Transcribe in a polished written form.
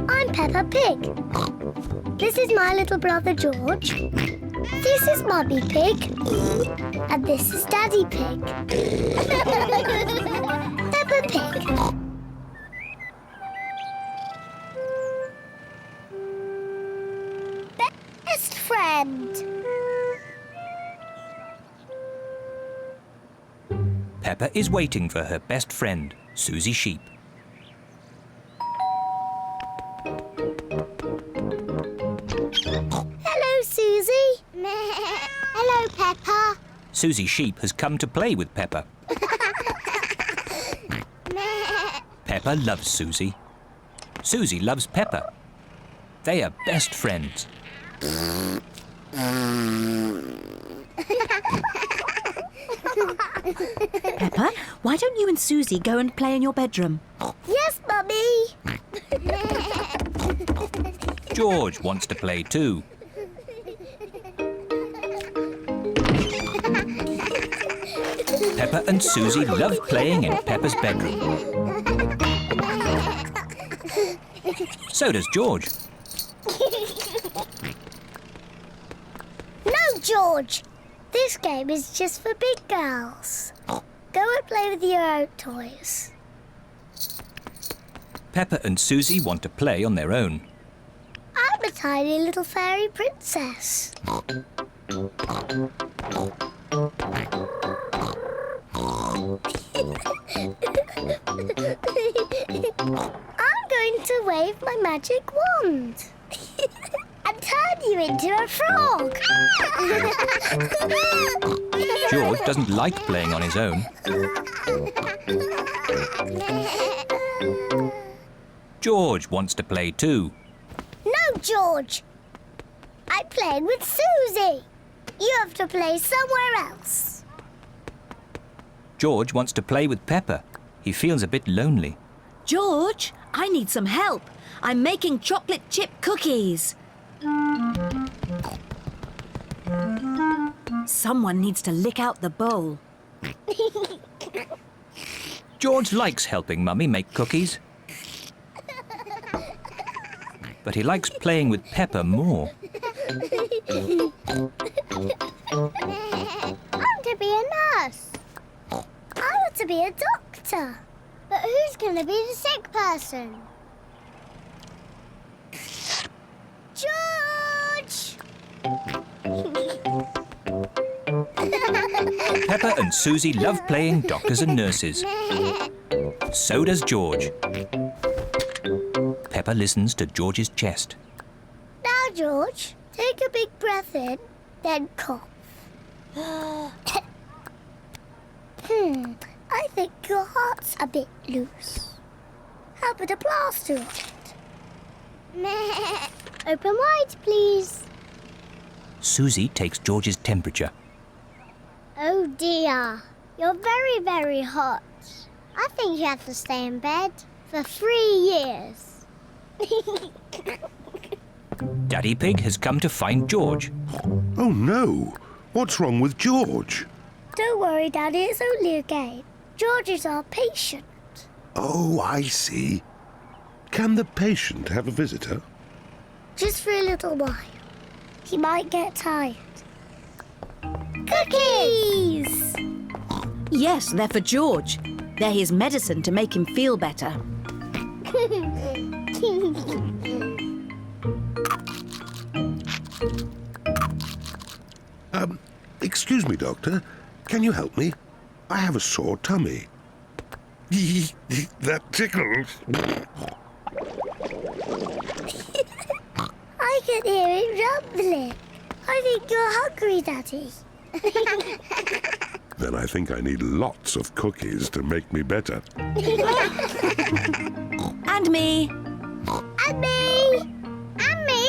I'm Peppa Pig. This is my little brother George. This is Mummy Pig. And this is Daddy Pig. Peppa Pig. Best friend. Peppa is waiting for her best friend, Susie Sheep. Hello, Susie. Hello, Peppa. Susie Sheep has come to play with Peppa. Peppa loves Susie. Susie loves Peppa. They are best friends. Peppa, why don't you and Susie go and play in your bedroom? Yes, Mummy. George wants to play too. Peppa and Susie love playing in Peppa's bedroom. So does George. No, George. This game is just for big girls. Go and play with your own toys. Peppa and Susie want to play on their own. I'm a tiny little fairy princess. I'm going to wave my magic wand and turn you into a frog. George doesn't like playing on his own. George wants to play too. No, George. I'm playing with Susie. You have to play somewhere else. George wants to play with Peppa. He feels a bit lonely. George, I need some help. I'm making chocolate chip cookies. Someone needs to lick out the bowl. George likes helping Mummy make cookies. But he likes playing with Peppa more. I want to be a nurse. I want to be a doctor. But who's going to be the sick person? George! Peppa and Susie love playing doctors and nurses. So does George. Peppa listens to George's chest. Now, George, take a big breath in, then cough. I think your heart's a bit loose. How about a plaster on it? Open wide, please. Susie takes George's temperature. Oh dear, you're very, very hot. I think you have to stay in bed for 3 years. Daddy Pig has come to find George. Oh no! What's wrong with George? Don't worry, Daddy, it's only a game. George is our patient. Oh, I see. Can the patient have a visitor? Just for a little while. He might get tired. Cookies! Yes, they're for George. They're his medicine to make him feel better. Excuse me, Doctor. Can you help me? I have a sore tummy. That tickles. I can hear him rumbling. I think you're hungry, Daddy. Then I think I need lots of cookies to make me better. And me. And me! And me!